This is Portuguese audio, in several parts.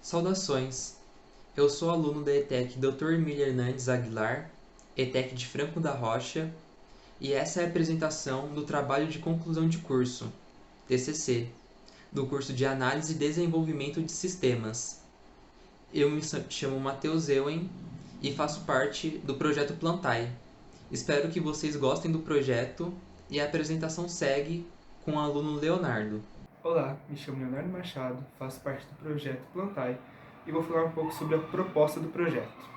Saudações! Eu sou aluno da ETEC Dr. Emílio Hernandes Aguilar, ETEC de Franco da Rocha, e essa é a apresentação do trabalho de conclusão de curso, TCC, do curso de Análise e Desenvolvimento de Sistemas. Eu me chamo Matheus Ewen e faço parte do projeto Plantai. Espero que vocês gostem do projeto e a apresentação segue com o aluno Leonardo. Olá, me chamo Leonardo Machado, faço parte do projeto Plantai e vou falar um pouco sobre a proposta do projeto.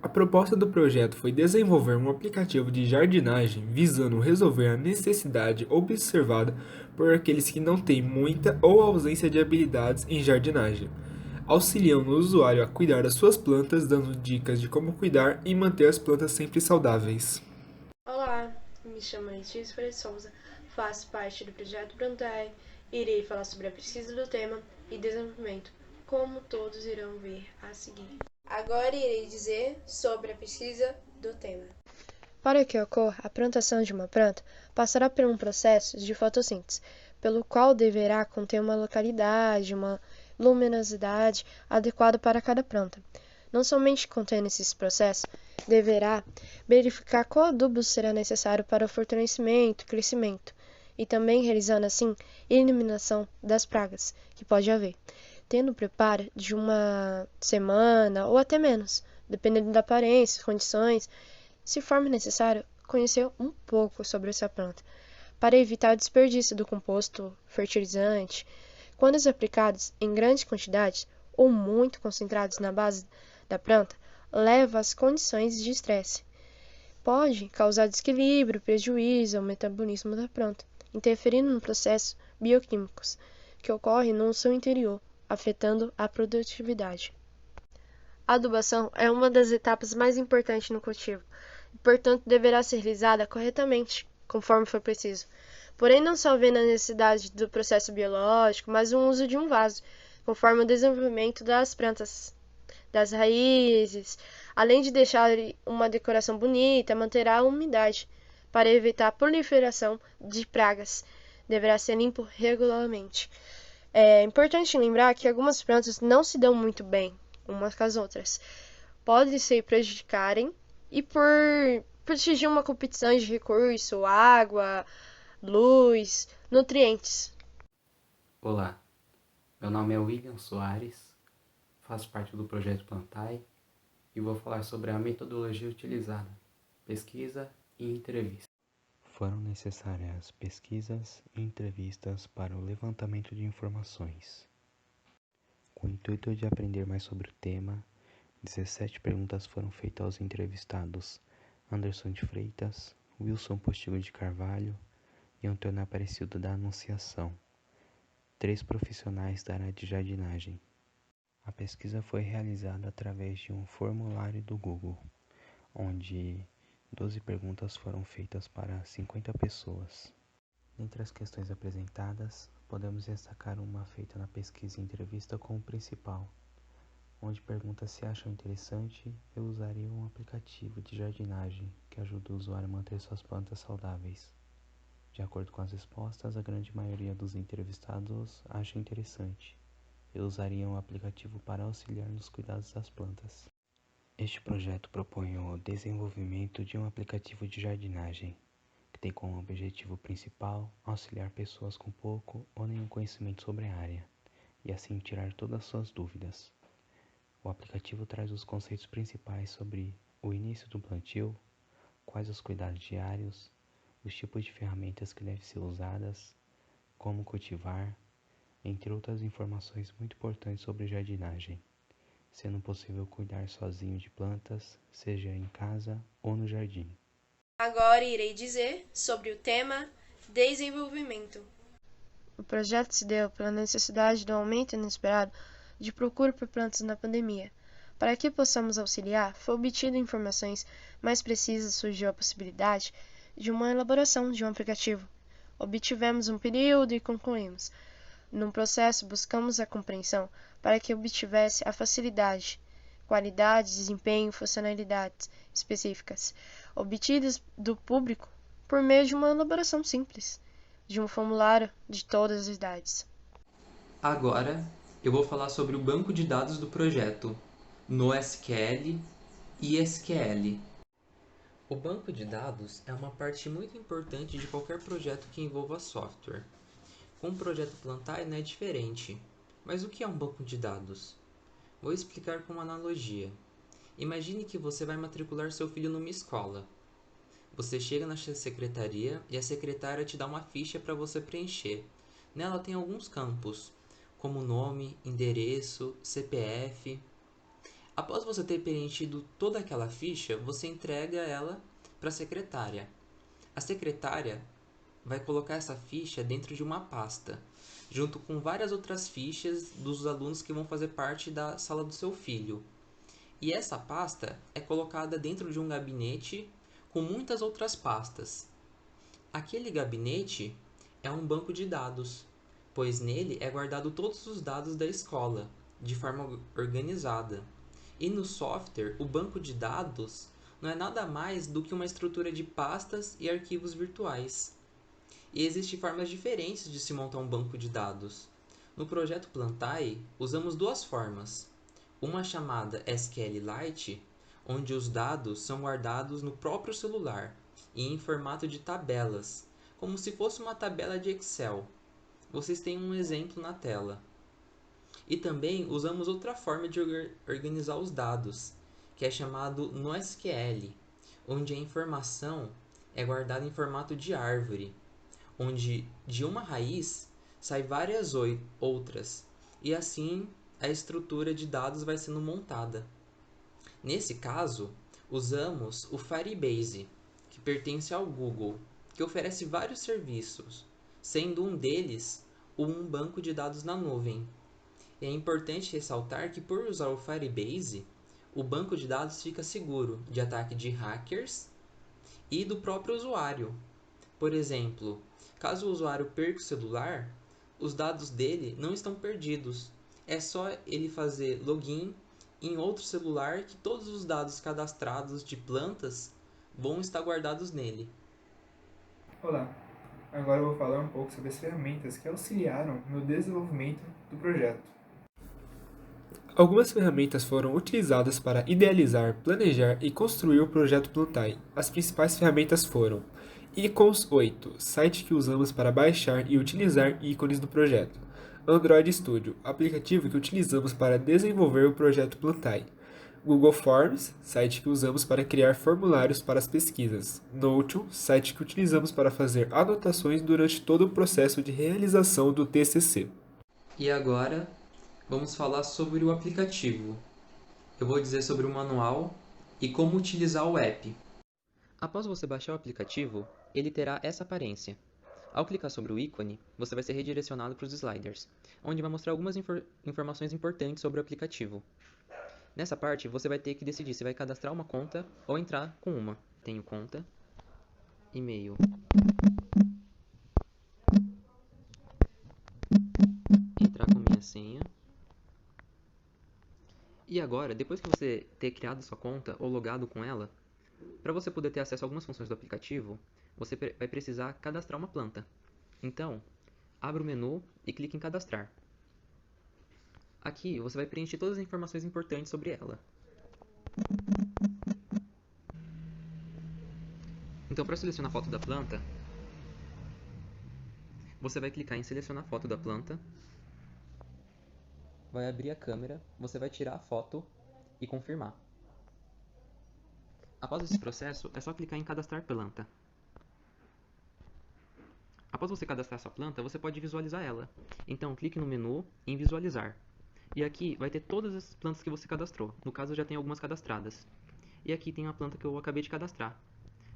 A proposta do projeto foi desenvolver um aplicativo de jardinagem visando resolver a necessidade observada por aqueles que não têm muita ou ausência de habilidades em jardinagem, auxiliando o usuário a cuidar das suas plantas, dando dicas de como cuidar e manter as plantas sempre saudáveis. Olá, me chamo Letícia Freire Souza, faço parte do projeto Plantai e irei falar sobre a pesquisa do tema e desenvolvimento, como todos irão ver a seguir. Agora irei dizer sobre a pesquisa do tema. Para que ocorra a plantação de uma planta, passará por um processo de fotossíntese, pelo qual deverá conter uma localidade, uma luminosidade adequada para cada planta. Não somente contendo esses processos, deverá verificar qual adubo será necessário para o fortalecimento e crescimento, e também realizando assim eliminação das pragas que pode haver, tendo o preparo de uma semana ou até menos, dependendo da aparência, condições, se for necessário, conhecer um pouco sobre essa planta, para evitar o desperdício do composto fertilizante, quando aplicados em grandes quantidades ou muito concentrados na base da planta, leva às condições de estresse. Pode causar desequilíbrio, prejuízo ao metabolismo da planta, interferindo no processos bioquímicos que ocorrem no seu interior, afetando a produtividade. A adubação é uma das etapas mais importantes no cultivo e, portanto, deverá ser realizada corretamente, conforme for preciso. Porém, não só havendo a necessidade do processo biológico, mas o uso de um vaso, conforme o desenvolvimento das plantas, das raízes, além de deixar uma decoração bonita, manterá a umidade para evitar a proliferação de pragas. Deverá ser limpo regularmente. É importante lembrar que algumas plantas não se dão muito bem umas com as outras. Podem se prejudicarem e por exigir uma competição de recurso, água, luz, nutrientes. Olá, meu nome é William Soares, faço parte do projeto Plantai e vou falar sobre a metodologia utilizada, pesquisa e entrevista. Foram necessárias pesquisas e entrevistas para o levantamento de informações. Com o intuito de aprender mais sobre o tema, 17 perguntas foram feitas aos entrevistados Anderson de Freitas, Wilson Postigo de Carvalho e Antônio Aparecido da Anunciação, 3 profissionais da área de jardinagem. A pesquisa foi realizada através de um formulário do Google, onde 12 perguntas foram feitas para 50 pessoas. Dentre as questões apresentadas, podemos destacar uma feita na pesquisa e entrevista como principal, onde pergunta se acham interessante e usariam um aplicativo de jardinagem que ajuda o usuário a manter suas plantas saudáveis. De acordo com as respostas, a grande maioria dos entrevistados acha interessante e usariam o aplicativo para auxiliar nos cuidados das plantas. Este projeto propõe o desenvolvimento de um aplicativo de jardinagem, que tem como objetivo principal auxiliar pessoas com pouco ou nenhum conhecimento sobre a área, e assim tirar todas as suas dúvidas. O aplicativo traz os conceitos principais sobre o início do plantio, quais os cuidados diários, os tipos de ferramentas que devem ser usadas, como cultivar, entre outras informações muito importantes sobre jardinagem, sendo possível cuidar sozinho de plantas, seja em casa ou no jardim. Agora irei dizer sobre o tema desenvolvimento. O projeto se deu pela necessidade do aumento inesperado de procura por plantas na pandemia. Para que possamos auxiliar, foi obtida informações mais precisas, surgiu a possibilidade de uma elaboração de um aplicativo. Obtivemos um período e concluímos. Num processo, buscamos a compreensão para que obtivesse a facilidade, qualidade, desempenho e funcionalidades específicas, obtidas do público por meio de uma elaboração simples, de um formulário de todas as idades. Agora, eu vou falar sobre o banco de dados do projeto, NoSQL e SQL. O banco de dados é uma parte muito importante de qualquer projeto que envolva software. Com o projeto Plantai não é diferente. Mas o que é um banco de dados? Vou explicar com uma analogia. Imagine que você vai matricular seu filho numa escola. Você chega na secretaria e a secretária te dá uma ficha para você preencher. Nela tem alguns campos, como nome, endereço, CPF. Após você ter preenchido toda aquela ficha, você entrega ela para a secretária. A secretária vai colocar essa ficha dentro de uma pasta, junto com várias outras fichas dos alunos que vão fazer parte da sala do seu filho. E essa pasta é colocada dentro de um gabinete com muitas outras pastas. Aquele gabinete é um banco de dados, pois nele é guardado todos os dados da escola, de forma organizada. E no software, o banco de dados não é nada mais do que uma estrutura de pastas e arquivos virtuais. E existem formas diferentes de se montar um banco de dados. No projeto Plantai, usamos duas formas. Uma chamada SQLite, onde os dados são guardados no próprio celular e em formato de tabelas, como se fosse uma tabela de Excel. Vocês têm um exemplo na tela. E também usamos outra forma de organizar os dados, que é chamado NoSQL, onde a informação é guardada em formato de árvore, onde de uma raiz sai várias outras, e assim a estrutura de dados vai sendo montada. Nesse caso, usamos o Firebase, que pertence ao Google, que oferece vários serviços, sendo um deles um banco de dados na nuvem. E é importante ressaltar que por usar o Firebase, o banco de dados fica seguro de ataque de hackers e do próprio usuário. Por exemplo, caso o usuário perca o celular, os dados dele não estão perdidos. É só ele fazer login em outro celular que todos os dados cadastrados de plantas vão estar guardados nele. Olá, agora eu vou falar um pouco sobre as ferramentas que auxiliaram no desenvolvimento do projeto. Algumas ferramentas foram utilizadas para idealizar, planejar e construir o projeto Plantai. As principais ferramentas foram Icons 8, site que usamos para baixar e utilizar ícones do projeto. Android Studio, aplicativo que utilizamos para desenvolver o projeto Plantai. Google Forms, site que usamos para criar formulários para as pesquisas. Notion, site que utilizamos para fazer anotações durante todo o processo de realização do TCC. E agora, vamos falar sobre o aplicativo. Eu vou dizer sobre o manual e como utilizar o app. Após você baixar o aplicativo, ele terá essa aparência. Ao clicar sobre o ícone, você vai ser redirecionado para os sliders, onde vai mostrar algumas informações importantes sobre o aplicativo. Nessa parte, você vai ter que decidir se vai cadastrar uma conta ou entrar com uma. Tenho conta, e-mail, entrar com minha senha. E agora, depois que você ter criado sua conta ou logado com ela, para você poder ter acesso a algumas funções do aplicativo, você vai precisar cadastrar uma planta. Então, abra o menu e clique em cadastrar. Aqui você vai preencher todas as informações importantes sobre ela. Então, para selecionar a foto da planta, você vai clicar em selecionar a foto da planta, vai abrir a câmera, você vai tirar a foto e confirmar. Após esse processo, é só clicar em cadastrar planta. Após você cadastrar sua planta, você pode visualizar ela. Então, clique no menu em visualizar. E aqui vai ter todas as plantas que você cadastrou. No caso, eu já tenho algumas cadastradas. E aqui tem uma planta que eu acabei de cadastrar.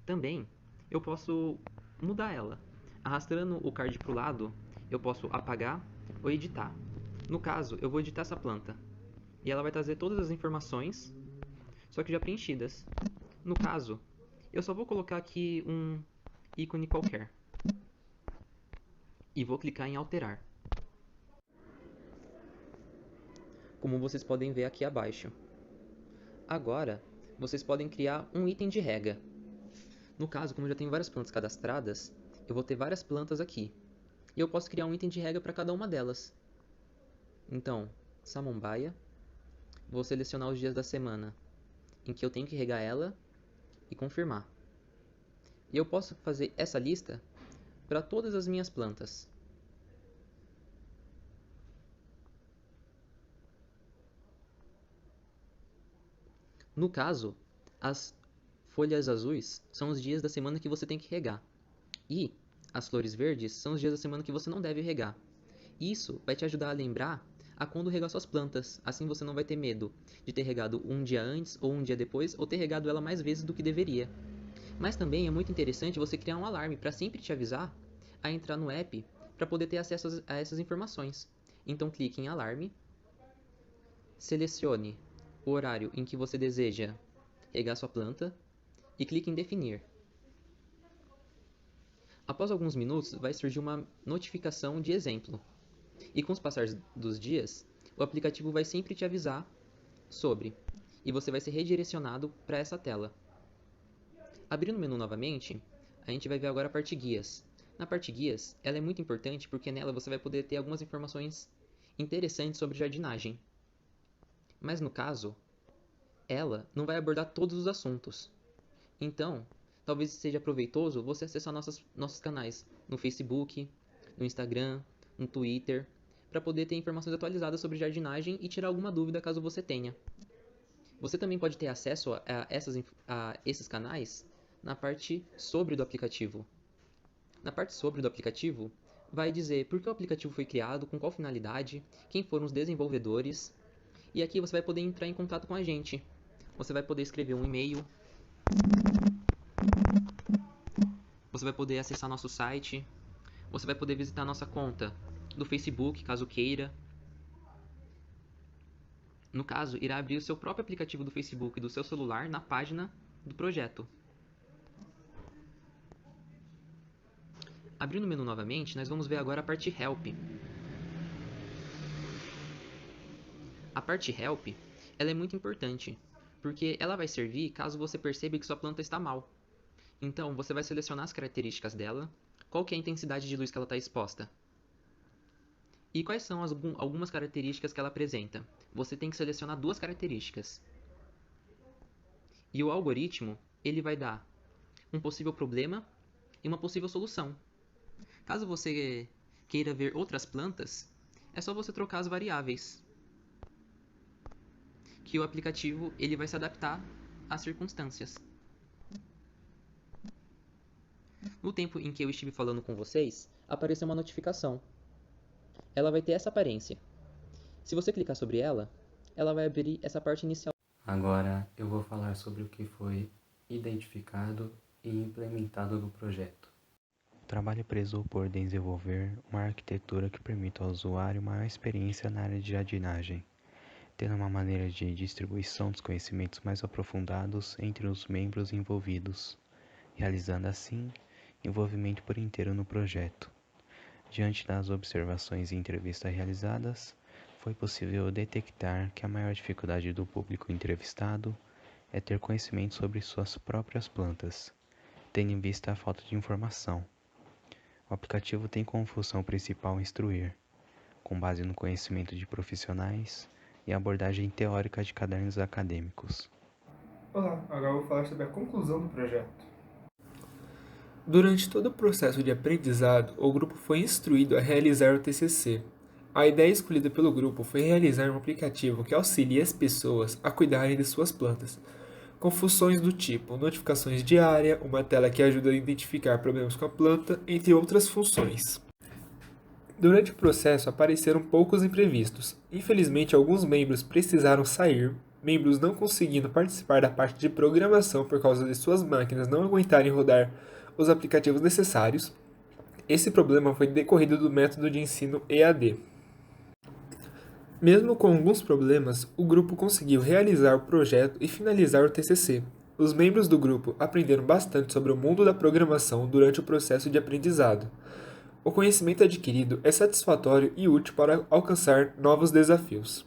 Também, eu posso mudar ela. Arrastando o card para o lado, eu posso apagar ou editar. No caso, eu vou editar essa planta. E ela vai trazer todas as informações, só que já preenchidas. No caso, eu só vou colocar aqui um ícone qualquer. E vou clicar em alterar. Como vocês podem ver aqui abaixo. Agora, vocês podem criar um item de rega. No caso, como eu já tenho várias plantas cadastradas, eu vou ter várias plantas aqui. E eu posso criar um item de rega para cada uma delas. Então, samambaia. Vou selecionar os dias da semana em que eu tenho que regar ela e confirmar. E eu posso fazer essa lista para todas as minhas plantas. No caso, as folhas azuis são os dias da semana que você tem que regar. E as flores verdes são os dias da semana que você não deve regar. Isso vai te ajudar a lembrar a quando regar suas plantas. Assim você não vai ter medo de ter regado um dia antes ou um dia depois, ou ter regado ela mais vezes do que deveria. Mas também é muito interessante você criar um alarme para sempre te avisar a entrar no app para poder ter acesso a essas informações. Então clique em alarme, selecione o horário em que você deseja regar sua planta e clique em definir. Após alguns minutos vai surgir uma notificação de exemplo. E com os passares dos dias, o aplicativo vai sempre te avisar sobre, e você vai ser redirecionado para essa tela. Abrindo o menu novamente, a gente vai ver agora a parte guias. Na parte guias, ela é muito importante porque nela você vai poder ter algumas informações interessantes sobre jardinagem. Mas no caso, ela não vai abordar todos os assuntos. Então, talvez seja proveitoso você acessar nossos canais no Facebook, no Instagram, no Twitter, para poder ter informações atualizadas sobre jardinagem e tirar alguma dúvida caso você tenha. Você também pode ter acesso a esses canais na parte sobre do aplicativo. Na parte sobre do aplicativo, vai dizer por que o aplicativo foi criado, com qual finalidade, quem foram os desenvolvedores, e aqui você vai poder entrar em contato com a gente. Você vai poder escrever um e-mail, você vai poder acessar nosso site, você vai poder visitar nossa conta do Facebook, caso queira. No caso, irá abrir o seu próprio aplicativo do Facebook do seu celular na página do projeto. Abrindo o menu novamente, nós vamos ver agora a parte Help. A parte Help, ela é muito importante, porque ela vai servir caso você perceba que sua planta está mal. Então, você vai selecionar as características dela, qual que é a intensidade de luz que ela está exposta. E quais são algumas características que ela apresenta? Você tem que selecionar duas características. E o algoritmo, ele vai dar um possível problema e uma possível solução. Caso você queira ver outras plantas, é só você trocar as variáveis, que o aplicativo ele vai se adaptar às circunstâncias. No tempo em que eu estive falando com vocês, apareceu uma notificação. Ela vai ter essa aparência. Se você clicar sobre ela, ela vai abrir essa parte inicial. Agora eu vou falar sobre o que foi identificado e implementado no projeto. O trabalho prezou por desenvolver uma arquitetura que permita ao usuário maior experiência na área de jardinagem, tendo uma maneira de distribuição dos conhecimentos mais aprofundados entre os membros envolvidos, realizando assim envolvimento por inteiro no projeto. Diante das observações e entrevistas realizadas, foi possível detectar que a maior dificuldade do público entrevistado é ter conhecimento sobre suas próprias plantas, tendo em vista a falta de informação. O aplicativo tem como função principal instruir, com base no conhecimento de profissionais e abordagem teórica de cadernos acadêmicos. Olá, agora eu vou falar sobre a conclusão do projeto. Durante todo o processo de aprendizado, o grupo foi instruído a realizar o TCC. A ideia escolhida pelo grupo foi realizar um aplicativo que auxilie as pessoas a cuidarem de suas plantas, com funções do tipo notificações diárias, uma tela que ajuda a identificar problemas com a planta, entre outras funções. Durante o processo apareceram poucos imprevistos. Infelizmente, alguns membros precisaram sair, membros não conseguindo participar da parte de programação por causa de suas máquinas não aguentarem rodar os aplicativos necessários. Esse problema foi decorrido do método de ensino EAD. Mesmo com alguns problemas, o grupo conseguiu realizar o projeto e finalizar o TCC. Os membros do grupo aprenderam bastante sobre o mundo da programação durante o processo de aprendizado. O conhecimento adquirido é satisfatório e útil para alcançar novos desafios.